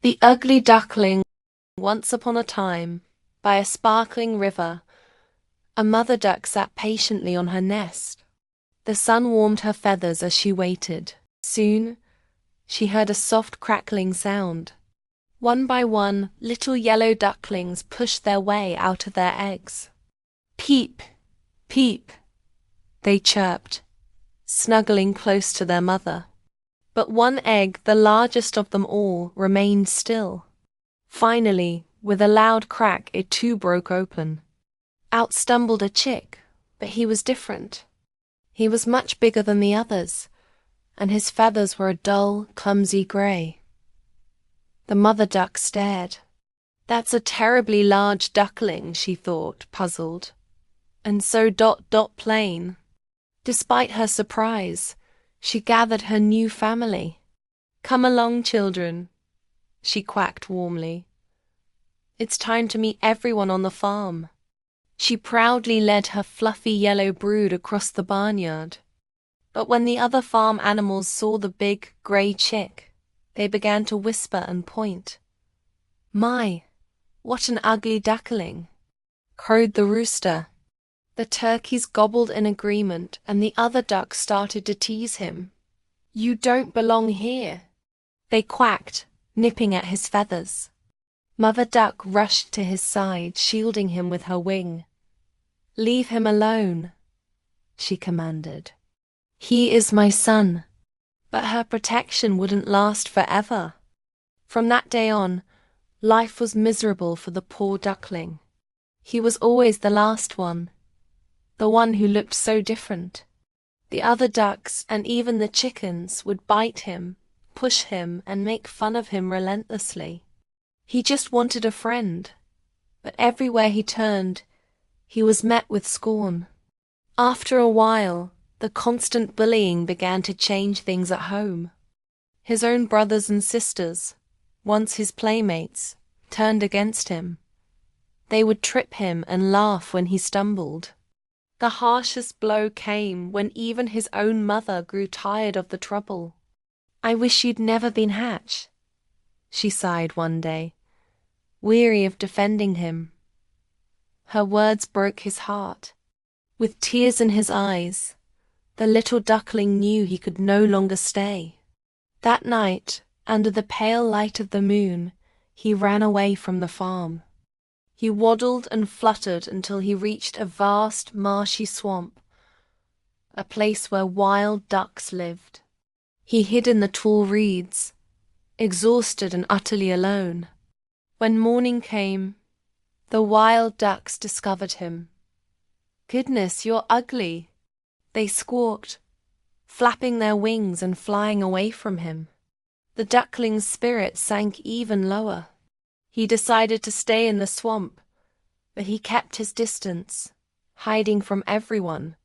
The Ugly Duckling. Once upon a time, by a sparkling river, a mother duck sat patiently on her nest. The sun warmed her feathers as she waited. Soon, she heard a soft crackling sound. One by one, little yellow ducklings pushed their way out of their eggs. Peep, peep, they chirped, snuggling close to their mother. But one egg, the largest of them all, remained still. Finally, with a loud crack, it too broke open. Out stumbled a chick, but he was different. He was much bigger than the others, and his feathers were a dull, clumsy grey. The mother duck stared. "That's a terribly large duckling," she thought, puzzled. "And so plain." Despite her surprise, she gathered her new family. "Come along, children," she quacked warmly. "It's time to meet everyone on the farm." She proudly led her fluffy yellow brood across the barnyard. But when the other farm animals saw the big, grey chick, they began to whisper and point. "My, what an ugly duckling!" crowed the rooster. The turkeys gobbled in agreement, and the other ducks started to tease him. "You don't belong here," they quacked, nipping at his feathers. Mother Duck rushed to his side, shielding him with her wing. "Leave him alone," she commanded. "He is my son." But her protection wouldn't last forever. From that day on, life was miserable for the poor duckling. He was always the last one, the one who looked so different. The other ducks and even the chickens would bite him, push him, and make fun of him relentlessly. He just wanted a friend, but everywhere he turned, he was met with scorn. After a while, the constant bullying began to change things at home. His own brothers and sisters, once his playmates, turned against him. They would trip him and laugh when he stumbled. The harshest blow came when even his own mother grew tired of the trouble. "I wish you'd never been hatched," she sighed one day, weary of defending him. Her words broke his heart. With tears in his eyes, the little duckling knew he could no longer stay. That night, under the pale light of the moon, he ran away from the farm. He waddled and fluttered until he reached a vast, marshy swamp, a place where wild ducks lived. He hid in the tall reeds, exhausted and utterly alone. When morning came, the wild ducks discovered him. "Goodness, you're ugly," they squawked, flapping their wings and flying away from him. The duckling's spirit sank even lower. He decided to stay in the swamp, but he kept his distance, hiding from everyone,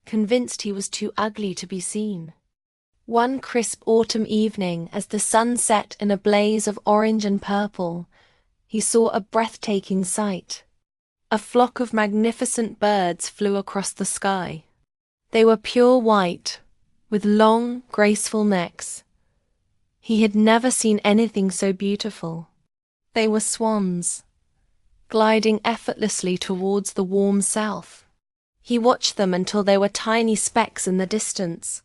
convinced he was too ugly to be seen. One crisp autumn evening, as the sun set in a blaze of orange and purple, he saw a breathtaking sight. A flock of magnificent birds flew across the sky. They were pure white, with long, graceful necks. He had never seen anything so beautiful. They were swans, gliding effortlessly towards the warm south. He watched them until they were tiny specks in the distance,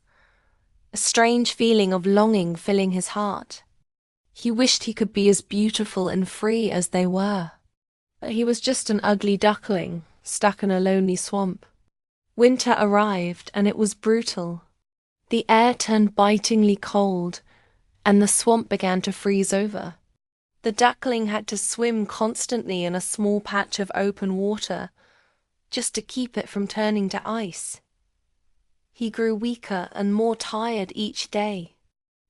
a strange feeling of longing filling his heart. He wished he could be as beautiful and free as they were. But he was just an ugly duckling, stuck in a lonely swamp. Winter arrived, and it was brutal. The air turned bitingly cold, and the swamp began to freeze over. The duckling had to swim constantly in a small patch of open water, just to keep it from turning to ice. He grew weaker and more tired each day.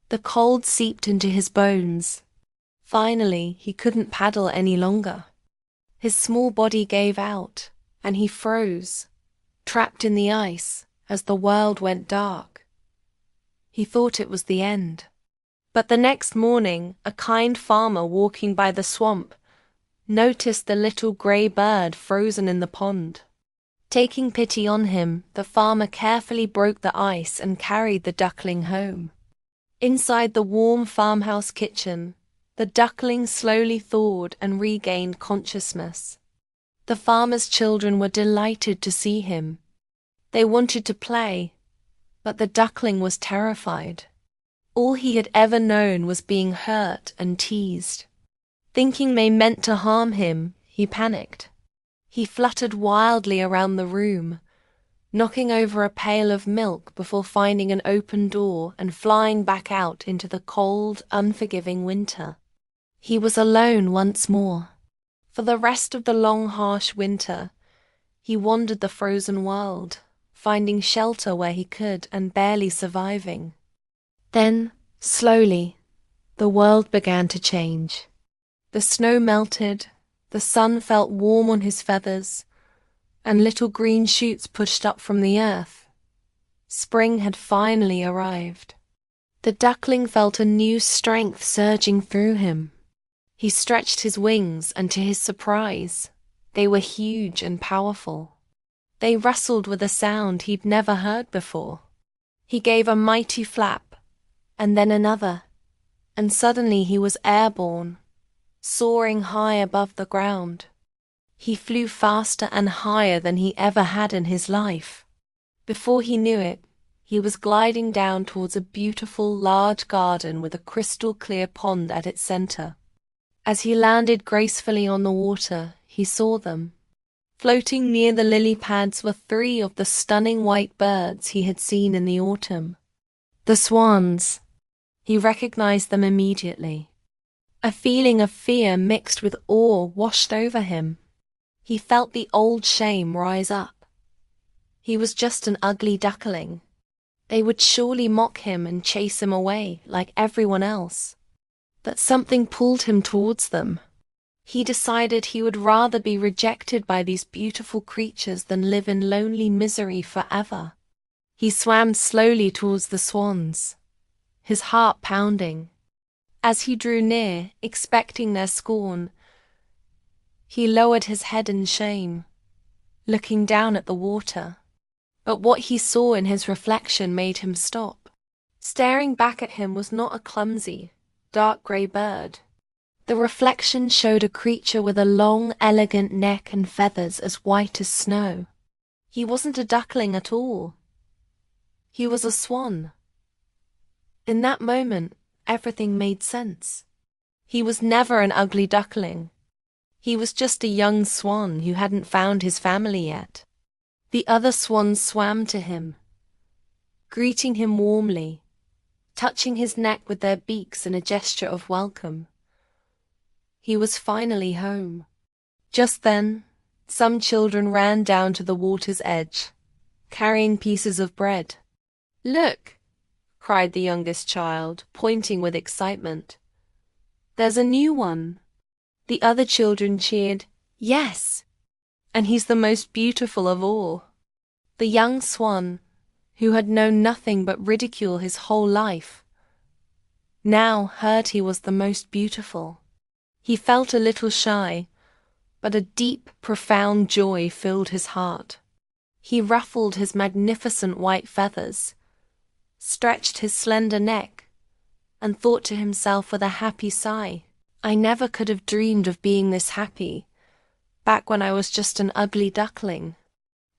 The cold seeped into his bones. Finally, he couldn't paddle any longer. His small body gave out, and he froze, trapped in the ice, as the world went dark. He thought it was the end. But the next morning, a kind farmer walking by the swamp noticed the little grey bird frozen in the pond. Taking pity on him, the farmer carefully broke the ice and carried the duckling home. Inside the warm farmhouse kitchen, The duckling slowly thawed and regained consciousness. The farmer's children were delighted to see him. They wanted to play, but the duckling was terrified. All he had ever known was being hurt and teased. Thinking they meant to harm him, he panicked. He fluttered wildly around the room, knocking over a pail of milk before finding an open door and flying back out into the cold, unforgiving winter. He was alone once more. For the rest of the long, harsh winter, he wandered the frozen world, finding shelter where he could and barely surviving. Then, slowly, the world began to change. The snow melted, the sun felt warm on his feathers, and little green shoots pushed up from the earth. Spring had finally arrived. The duckling felt a new strength surging through him. He stretched his wings, and to his surprise, they were huge and powerful. They rustled with a sound he'd never heard before. He gave a mighty flap, and then another, and suddenly he was airborne, soaring high above the ground. He flew faster and higher than he ever had in his life. Before he knew it, he was gliding down towards a beautiful, large garden with a crystal-clear pond at its center. As he landed gracefully on the water, he saw them. Floating near the lily pads were 3 of the stunning white birds he had seen in the autumn. The swans. He recognized them immediately. A feeling of fear mixed with awe washed over him. He felt the old shame rise up. He was just an ugly duckling. They would surely mock him and chase him away like everyone else. But something pulled him towards them. He decided he would rather be rejected by these beautiful creatures than live in lonely misery forever. He swam slowly towards the swans, his heart pounding. As he drew near, expecting their scorn, he lowered his head in shame, looking down at the water. But what he saw in his reflection made him stop. Staring back at him was not a clumsy, dark grey bird. The reflection showed a creature with a long, elegant neck and feathers as white as snow. He wasn't a duckling at all. He was a swan. In that moment, everything made sense. He was never an ugly duckling. He was just a young swan who hadn't found his family yet. The other swans swam to him, greeting him warmly, touching his neck with their beaks in a gesture of welcome. He was finally home. Just then, some children ran down to the water's edge, carrying pieces of bread. "Look!" cried the youngest child, pointing with excitement. "There's a new one." The other children cheered, "Yes! And he's the most beautiful of all." The young swan, who had known nothing but ridicule his whole life, now heard he was the most beautiful. He felt a little shy, but a deep, profound joy filled his heart. He ruffled his magnificent white feathers, stretched his slender neck, and thought to himself with a happy sigh, "I never could have dreamed of being this happy, back when I was just an ugly duckling."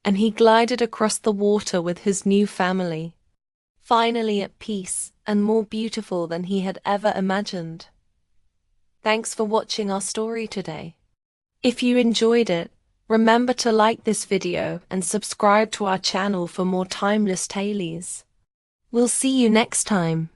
And he glided across the water with his new family, finally at peace and more beautiful than he had ever imagined. Thanks for watching our story today. If you enjoyed it, remember to like this video and subscribe to our channel for more timeless tales. We'll see you next time.